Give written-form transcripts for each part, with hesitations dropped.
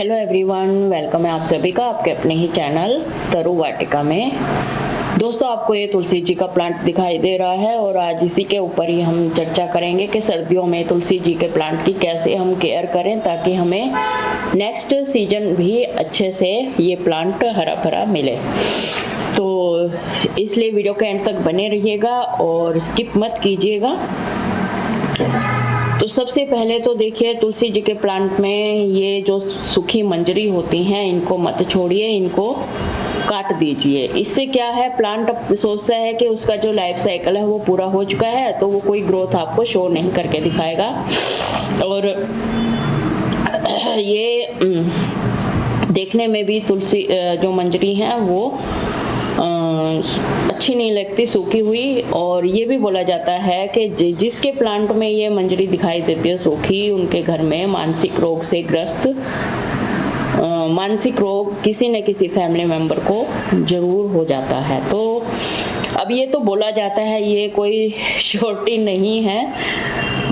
Hello everyone, welcome है आप सभी का आपके अपने ही चैनल तरु वाटिका में। दोस्तों, आपको ये तुलसी जी का प्लांट दिखाई दे रहा है और आज इसी के ऊपर ही हम चर्चा करेंगे कि सर्दियों में तुलसी जी के प्लांट की कैसे हम केयर करें ताकि हमें नेक्स्ट सीजन भी अच्छे से ये प्लांट हरा भरा मिले। तो इसलिए वीडियो के एंड तक बने रहिएगा और स्किप मत कीजिएगा। तो सबसे पहले तो देखिए, तुलसी जी के प्लांट में ये जो सूखी मंजरी होती हैं इनको मत छोड़िए, इनको काट दीजिए। इससे क्या है, प्लांट सोचता है कि उसका जो लाइफ साइकिल है वो पूरा हो चुका है, तो वो कोई ग्रोथ आपको शो नहीं करके दिखाएगा। और ये देखने में भी तुलसी जो मंजरी है वो अच्छी नहीं लगती सूखी हुई। और ये भी बोला जाता है कि जिसके प्लांट में ये मंजरी दिखाई देती है सूखी, उनके घर में मानसिक रोग से ग्रस्त मानसिक रोग किसी न किसी फैमिली मेंबर को जरूर हो जाता है। तो अब ये तो बोला जाता है, ये कोई श्योरिटी नहीं है,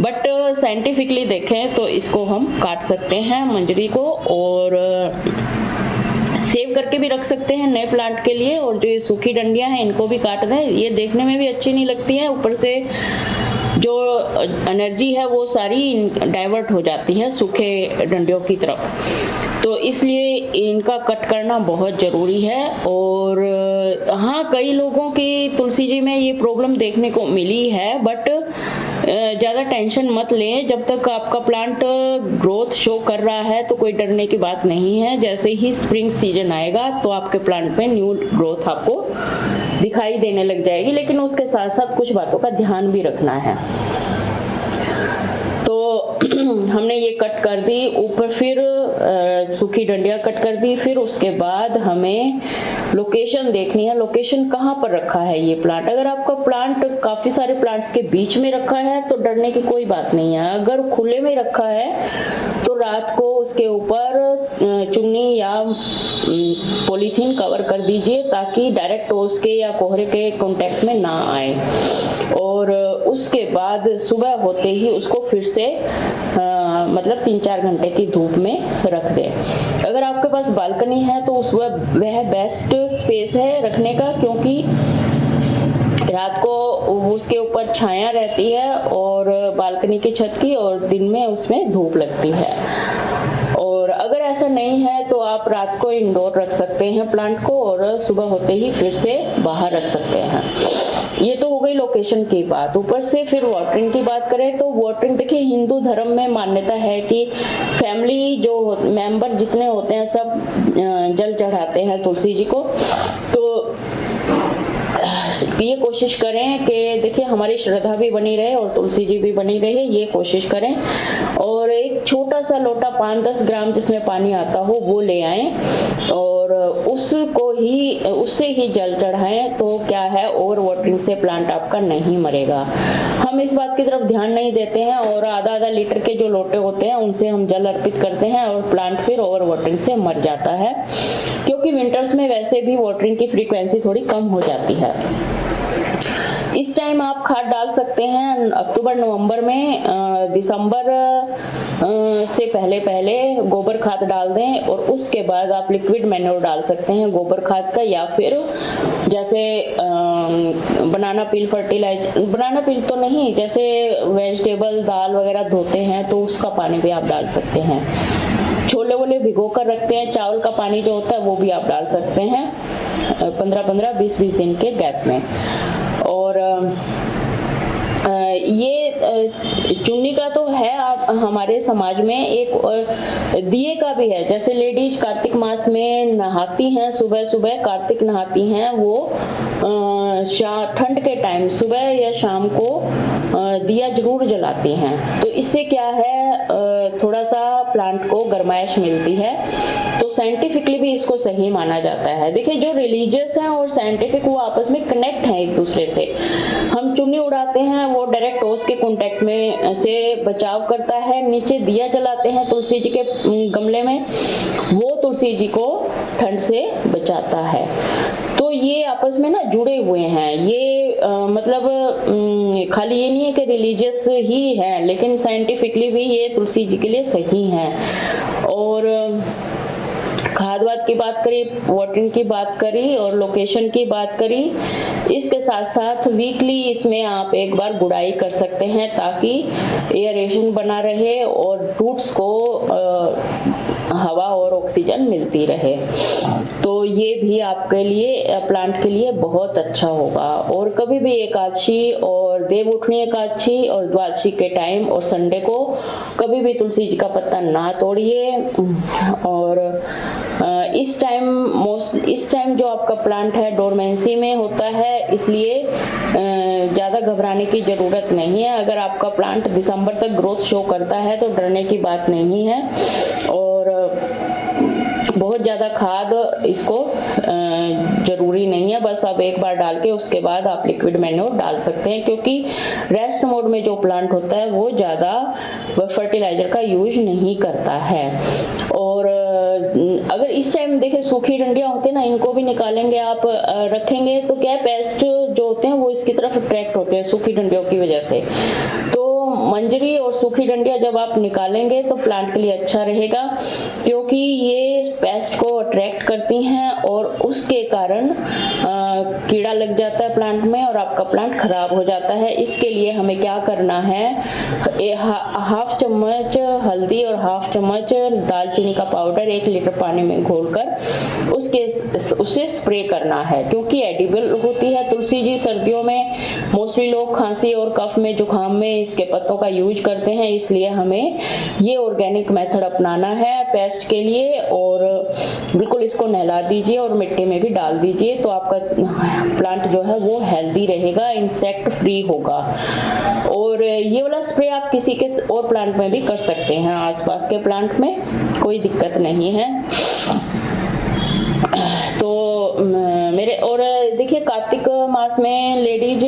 बट साइंटिफिकली देखें तो इसको हम काट सकते हैं मंजरी को, और सेव करके भी रख सकते हैं नए प्लांट के लिए। और जो ये सूखी डंडियां हैं इनको भी काट दें, ये देखने में भी अच्छी नहीं लगती हैं, ऊपर से जो एनर्जी है वो सारी डाइवर्ट हो जाती है सूखे डंडियों की तरफ। तो इसलिए इनका कट करना बहुत ज़रूरी है। और हाँ, कई लोगों की तुलसी जी में ये प्रॉब्लम देखने को मिली है, बट ज़्यादा टेंशन मत लें। जब तक आपका प्लांट ग्रोथ शो कर रहा है तो कोई डरने की बात नहीं है। जैसे ही स्प्रिंग सीजन आएगा तो आपके प्लांट में न्यू ग्रोथ आपको दिखाई देने लग जाएगी, लेकिन उसके साथ साथ कुछ बातों का ध्यान भी रखना है। तो हमने ये कट कर दी ऊपर, फिर सूखी डंडियां कट कर दी, फिर उसके बाद हमें लोकेशन देखनी है, लोकेशन कहाँ पर रखा है ये प्लांट। अगर आपका प्लांट काफ़ी सारे प्लांट्स के बीच में रखा है तो डरने की कोई बात नहीं है। अगर खुले में रखा है तो रात को उसके ऊपर चुन्नी या पॉलीथीन कवर कर दीजिए ताकि डायरेक्ट ओस के या कोहरे के कांटेक्ट में ना आए। और उसके बाद सुबह होते ही उसको फिर से मतलब 3-4 घंटे की धूप में रख दें। अगर आपके पास बालकनी है तो उस वह बेस्ट स्पेस है रखने का, क्योंकि रात को उसके ऊपर छाया रहती है और बालकनी की छत की, और दिन में उसमें धूप लगती है। और अगर ऐसा नहीं है तो आप रात को इंडोर रख सकते हैं प्लांट को, और सुबह होते ही फिर से बाहर रख सकते हैं। ये तो हो गई लोकेशन की बात। ऊपर से फिर वाटरिंग की बात करें तो वाटरिंग, देखिए हिंदू धर्म में मान्यता है कि फैमिली जो मेंबर जितने होते हैं सब जल चढ़ाते हैं तुलसी जी को। तो ये कोशिश करें कि देखिए हमारी श्रद्धा भी बनी रहे और तुलसी जी भी बनी रहे, ये कोशिश करें। और एक छोटा सा लोटा 5-10 ग्राम जिसमें पानी आता हो वो ले आएं और उससे ही जल चढ़ाएं। तो क्या है, ओवर वाटरिंग से प्लांट आपका नहीं मरेगा। हम इस बात की तरफ ध्यान नहीं देते हैं और आधा लीटर के जो लोटे होते हैं उनसे हम जल अर्पित करते हैं और प्लांट फिर ओवर वाटरिंग से मर जाता है, क्योंकि विंटर्स में वैसे भी वाटरिंग की फ्रीक्वेंसी थोड़ी कम हो जाती है। इस टाइम आप खाद डाल सकते हैं अक्टूबर नवंबर में। दिसंबर से पहले गोबर खाद डाल दें, और उसके बाद आप लिक्विड मैन्योर डाल सकते हैं गोबर खाद का, या फिर जैसे बनाना पील फर्टिलाइजर, बनाना पील तो नहीं, जैसे वेजिटेबल दाल वगैरह धोते हैं तो उसका पानी भी आप डाल सकते हैं। छोले वोले भिगो कर रखते हैं, चावल का पानी जो होता है वो भी आप डाल सकते हैं 15-15, 20-20 दिन के गैप में। और ये चुन्नी का तो है आप हमारे समाज में, एक दिए का भी है। जैसे लेडीज कार्तिक मास में नहाती हैं, सुबह सुबह कार्तिक नहाती हैं, वो ठंड के टाइम सुबह या शाम को दिया जरूर जलाती हैं। तो इससे क्या है, थोड़ा सा प्लांट को गर्माइश मिलती है। तो साइंटिफिकली भी इसको सही माना जाता है। देखिए, जो रिलीजियस हैं और साइंटिफिक वो आपस में कनेक्ट हैं एक दूसरे से। हम चुन्नी उड़ाते हैं, वो डायरेक्ट ओस के कांटेक्ट में से बचाव करता है। नीचे दिया जलाते हैं तुलसी जी के गमले में, वो तुलसी जी को ठंड से बचाता है। तो ये आपस में ना जुड़े हुए हैं। ये मतलब खाली ये नहीं है कि रिलीजियस ही है, लेकिन साइंटिफिकली भी ये तुलसी जी के लिए सही है। और खाद वाद की बात करी, वाटरिंग की बात करी और लोकेशन की बात करी। इसके साथ साथ वीकली इसमें आप एक बार गुड़ाई कर सकते हैं ताकि एयरेशन बना रहे और रूट्स को हवा और ऑक्सीजन मिलती रहे। तो ये भी आपके लिए प्लांट के लिए बहुत अच्छा होगा। और कभी भी एकादशी और देवउठनी एकादशी और द्वादशी के टाइम और संडे को कभी भी तुलसी जी का पत्ता ना तोड़िए। और इस टाइम जो आपका प्लांट है डोरमेंसी में होता है, इसलिए ज़्यादा घबराने की ज़रूरत नहीं है। अगर आपका प्लांट दिसंबर तक ग्रोथ शो करता है तो डरने की बात नहीं है। और बहुत ज़्यादा खाद इसको ज़रूरी नहीं है, बस आप एक बार डाल के उसके बाद आप लिक्विड मैन्योर डाल सकते हैं, क्योंकि रेस्ट मोड में जो प्लांट होता है वो ज़्यादा फर्टिलाइजर का यूज नहीं करता है। और अगर इस टाइम देखें सूखी डंडियाँ होती हैं ना, इनको भी निकालेंगे आप रखेंगे तो क्या पेस्ट जो होते हैं वो इसकी तरफ अट्रैक्ट होते हैं सूखी डंडियों की वजह से। तो मंजरी और सूखी डंडियाँ जब आप निकालेंगे तो प्लांट के लिए अच्छा रहेगा, क्योंकि ये पेस्ट को अट्रैक्ट करती हैं और उसके कारण कीड़ा लग जाता है प्लांट में और आपका प्लांट खराब हो जाता है। इसके लिए हमें क्या करना है, हाफ चम्मच हल्दी और हाफ चम्मच दालचीनी का पाउडर 1 लीटर पानी में घोलकर उसे स्प्रे करना है, क्योंकि एडिबल होती है तुलसी जी। सर्दियों में मोस्टली लोग खांसी और कफ में जुकाम में इसके पत्तों का यूज करते हैं, इसलिए हमें ये ऑर्गेनिक मेथड अपनाना है पेस्ट के लिए। और बिल्कुल इसको नहला दीजिए और मिट्टी में भी डाल दीजिए, तो आपका प्लांट जो है वो हेल्दी रहेगा, इंसेक्ट फ्री होगा। और ये वाला स्प्रे आप किसी के और प्लांट में भी कर सकते हैं, आसपास के प्लांट में कोई दिक्कत नहीं है। तो मेरे और देखिए कार्तिक मास में लेडीज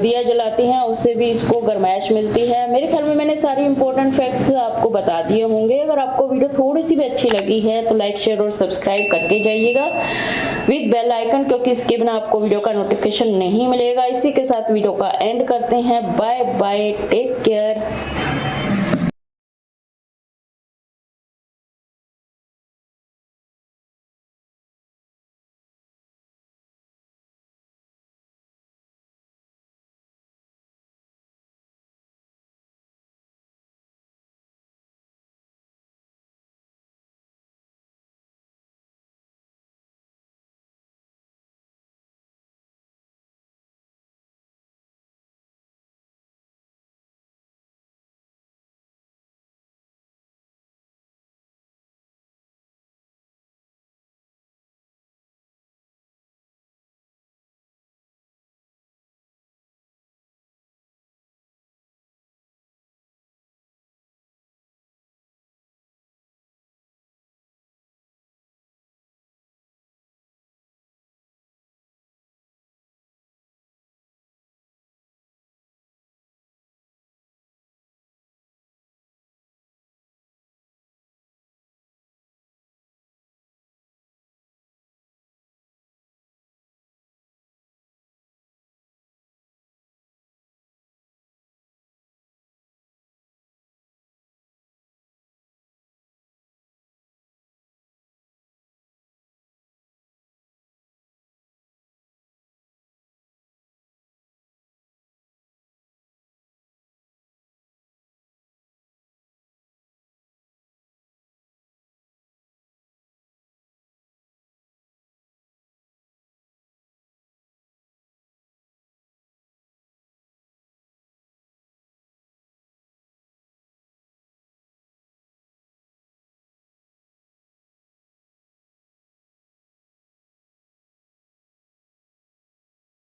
दिया जलाती हैं, उससे भी इसको गर्माइश मिलती है। मेरे ख्याल में मैंने सारी इंपॉर्टेंट फैक्ट्स आपको बता दिए होंगे। अगर आपको वीडियो थोड़ी सी भी अच्छी लगी है तो लाइक शेयर और सब्सक्राइब करके जाइएगा विद बेल आइकन, क्योंकि इसके बिना आपको वीडियो का नोटिफिकेशन नहीं मिलेगा। इसी के साथ वीडियो का एंड करते हैं। Bye bye, take care.